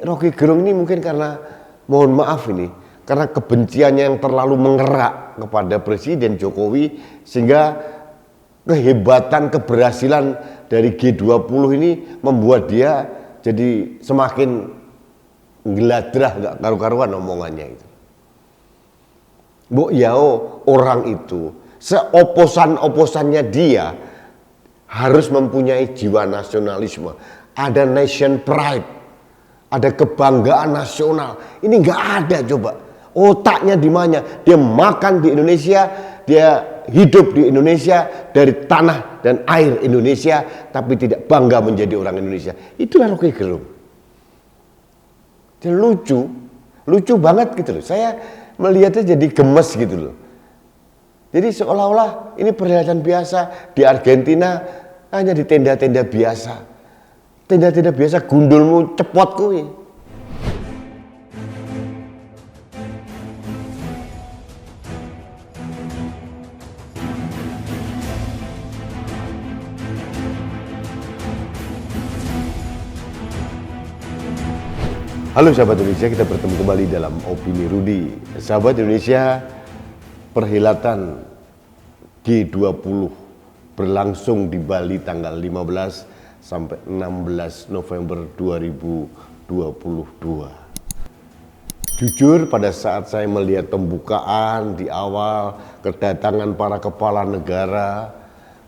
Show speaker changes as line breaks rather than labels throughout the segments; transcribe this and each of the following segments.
Rocky Gerung ini mungkin karena, mohon maaf ini, karena kebenciannya yang terlalu mengerak kepada Presiden Jokowi, sehingga kehebatan, keberhasilan dari G20 ini membuat dia jadi semakin geladrah, gak karu-karuan omongannya itu. Mbok Yao orang itu, seoposan-oposannya dia harus mempunyai jiwa nasionalisme, ada nation pride, ada kebanggaan nasional. Ini nggak ada coba. Otaknya di mana? Dia makan di Indonesia, dia hidup di Indonesia dari tanah dan air Indonesia, tapi tidak bangga menjadi orang Indonesia. Itulah Rocky Gerung. Dia lucu banget gitu loh. Saya melihatnya jadi gemes gitu loh. Jadi seolah-olah ini perhelatan biasa di Argentina, hanya di tenda-tenda biasa. Tenda-tenda biasa, gundulmu cepot kuwi. Halo sahabat Indonesia, kita bertemu kembali dalam Opini Rudy. Sahabat Indonesia, perhelatan G20 berlangsung di Bali tanggal 15 sampai 16 November 2022. Jujur pada saat saya melihat pembukaan di awal, kedatangan para kepala negara,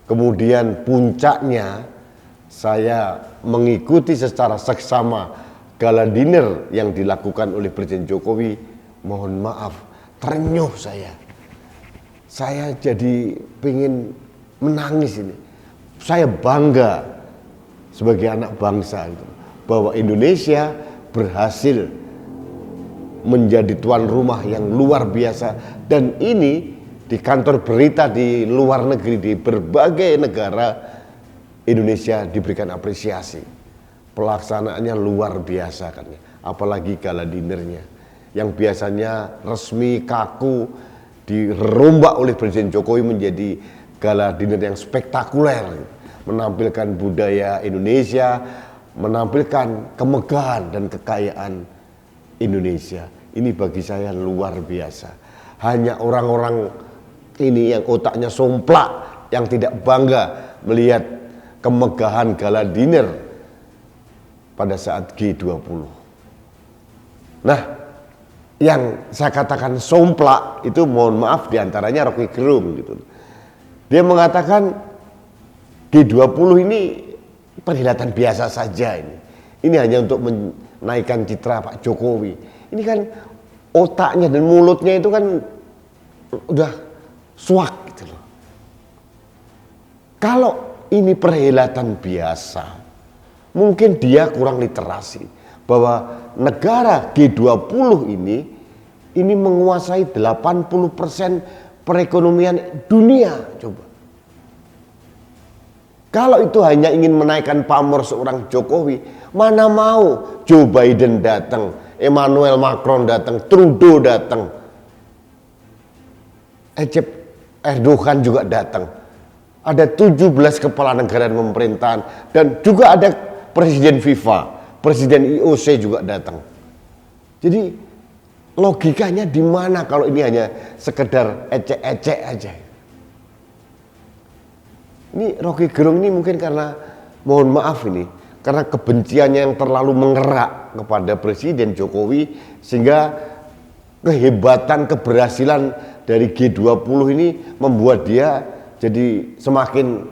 kemudian puncaknya saya mengikuti secara seksama gala dinner yang dilakukan oleh Presiden Jokowi, mohon maaf, terenyuh saya. Saya jadi pengen menangis ini. Saya bangga sebagai anak bangsa itu, bahwa Indonesia berhasil menjadi tuan rumah yang luar biasa. Dan ini di kantor berita di luar negeri, di berbagai negara, Indonesia diberikan apresiasi. Pelaksanaannya luar biasa kan, apalagi gala dinernya yang biasanya resmi kaku dirombak oleh Presiden Jokowi menjadi gala dinner yang spektakuler, menampilkan budaya Indonesia, menampilkan kemegahan dan kekayaan Indonesia. Ini bagi saya luar biasa. Hanya orang-orang ini yang otaknya somplak, yang tidak bangga melihat kemegahan gala dinner pada saat G20. Nah, yang saya katakan somplak itu, mohon maaf, diantaranya Rocky Gerung gitu. Dia mengatakan G20 ini perhelatan biasa saja ini. Ini hanya untuk menaikkan citra Pak Jokowi. Ini kan otaknya dan mulutnya itu kan udah suak gitu loh. Kalau ini perhelatan biasa, mungkin dia kurang literasi bahwa negara G20 ini menguasai 80% perekonomian dunia. Coba. Kalau itu hanya ingin menaikkan pamor seorang Jokowi, mana mau Joe Biden datang, Emmanuel Macron datang, Trudeau datang, Recep Erdogan juga datang. Ada 17 kepala negara dan pemerintahan, dan juga ada Presiden FIFA, Presiden IOC juga datang. Jadi logikanya di mana kalau ini hanya sekedar ecek-ecek aja? Ini Rocky Gerung ini mungkin karena, mohon maaf ini, karena kebenciannya yang terlalu mengerak kepada Presiden Jokowi, sehingga kehebatan, keberhasilan dari G20 ini membuat dia jadi semakin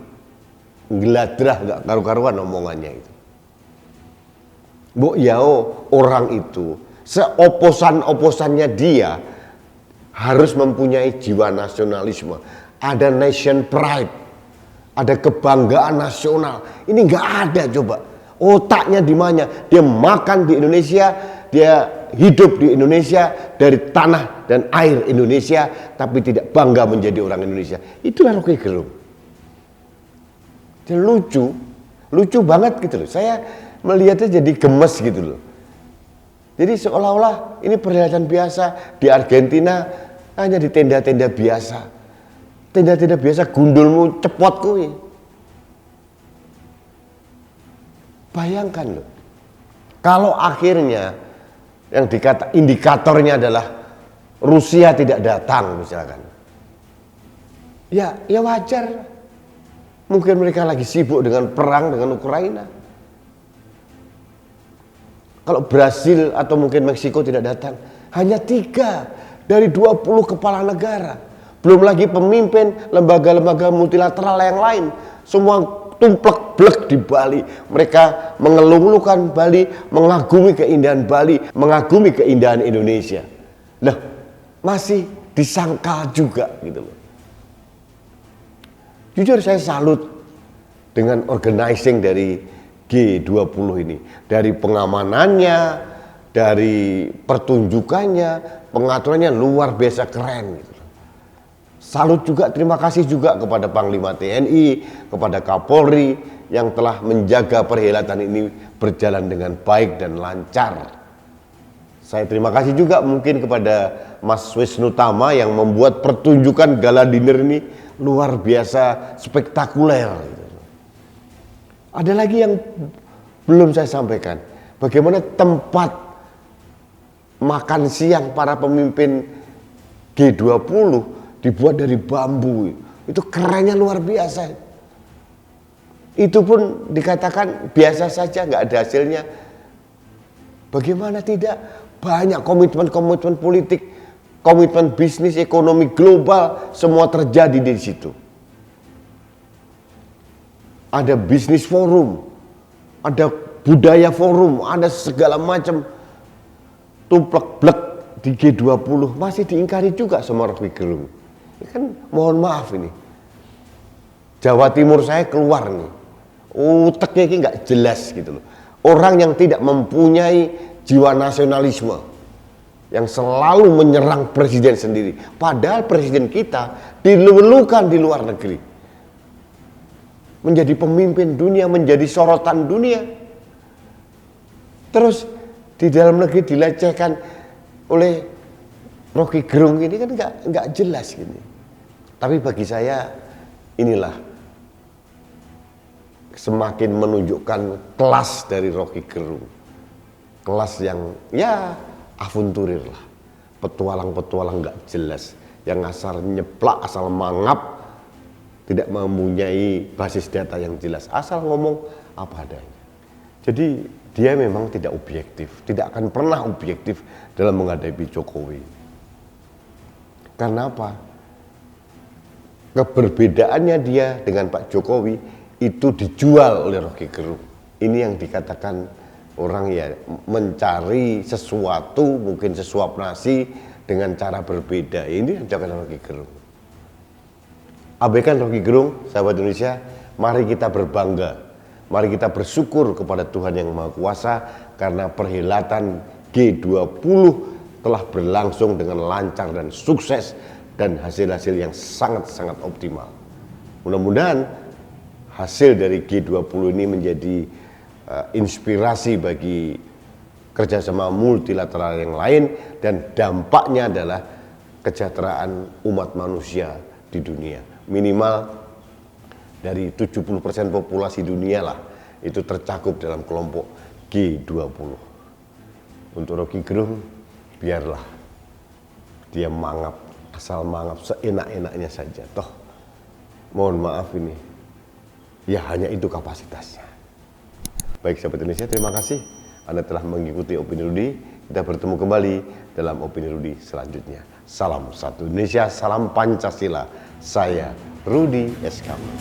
geladrah, gak karu-karuan omongannya itu. Mbok Yao orang itu, seoposan-oposannya dia harus mempunyai jiwa nasionalisme, ada nation pride, ada kebanggaan nasional. Ini nggak ada coba. Otaknya di mana? Dia makan di Indonesia, dia hidup di Indonesia dari tanah dan air Indonesia, tapi tidak bangga menjadi orang Indonesia. Itulah Rocky Gerung. Dia lucu banget gitu loh. Saya melihatnya jadi gemes gitu loh. Jadi seolah-olah ini perhelatan biasa di Argentina, hanya di tenda-tenda biasa. Tenda-tenda biasa, gundulmu cepot kuwi. Bayangkan loh, Kalau akhirnya yang indikatornya adalah Rusia tidak datang misalkan, ya wajar. Mungkin mereka lagi sibuk dengan perang dengan Ukraina. Kalau Brasil atau mungkin Meksiko tidak datang, hanya 3 dari 20 kepala negara. Belum lagi pemimpin lembaga-lembaga multilateral yang lain. Semua tumplek-blek di Bali. Mereka mengeluh-elukan Bali, mengagumi keindahan Bali, mengagumi keindahan Indonesia. Nah, masih disangkal juga gitu loh. Jujur saya salut dengan organizing dari G20 ini. Dari pengamanannya, dari pertunjukannya, pengaturannya luar biasa keren gitu. Salut juga, terima kasih juga kepada Panglima TNI, kepada Kapolri yang telah menjaga perhelatan ini berjalan dengan baik dan lancar. Saya terima kasih juga mungkin kepada Mas Wisnu Tama yang membuat pertunjukan gala dinner ini luar biasa spektakuler. Ada lagi yang belum saya sampaikan, bagaimana tempat makan siang para pemimpin G20 dibuat dari bambu. Itu kerennya luar biasa. Itu pun dikatakan biasa saja, nggak ada hasilnya. Bagaimana tidak? Banyak komitmen-komitmen politik, komitmen bisnis, ekonomi global, semua terjadi di situ. Ada bisnis forum, ada budaya forum, ada segala macam tumplek-blek di G20. Masih diingkari juga sama Rocky Gerung. Ini kan mohon maaf ini. Jawa Timur saya keluar nih. Uteknya ini nggak jelas gitu loh. Orang yang tidak mempunyai jiwa nasionalisme, yang selalu menyerang presiden sendiri. Padahal presiden kita dilulukan di luar negeri, menjadi pemimpin dunia, menjadi sorotan dunia. Terus di dalam negeri dilecehkan oleh Rocky Gerung ini kan nggak jelas gini. Tapi bagi saya inilah semakin menunjukkan kelas dari Rocky Gerung. Kelas yang ya aventurir lah, petualang-petualang nggak jelas, yang asal nyeplak, asal mangap, tidak mempunyai basis data yang jelas, asal ngomong apa adanya. Jadi dia memang tidak objektif, tidak akan pernah objektif dalam menghadapi Jokowi. Karena apa? Keberbedaannya dia dengan Pak Jokowi itu dijual oleh Rocky Gerung. Ini yang dikatakan orang ya mencari sesuatu, mungkin sesuap nasi dengan cara berbeda. Ini jangan Rocky Gerung. Abaikan Rocky Gerung, sahabat Indonesia. Mari kita berbangga, mari kita bersyukur kepada Tuhan yang Maha Kuasa karena perhelatan G20 telah berlangsung dengan lancar dan sukses dan hasil-hasil yang sangat-sangat optimal. Mudah-mudahan hasil dari G20 ini menjadi inspirasi bagi kerjasama multilateral yang lain, dan dampaknya adalah kesejahteraan umat manusia di dunia. Minimal dari 70% populasi dunia lah itu tercakup dalam kelompok G20. Untuk Rocky Gerung, biarlah dia mangap, asal mangap seenak-enaknya saja. Toh mohon maaf ini ya hanya itu kapasitasnya. Baik sahabat Indonesia, terima kasih Anda telah mengikuti Opini Rudy. Kita bertemu kembali dalam Opini Rudy selanjutnya. Salam satu Indonesia, salam Pancasila. Saya Rudy S. Kamil.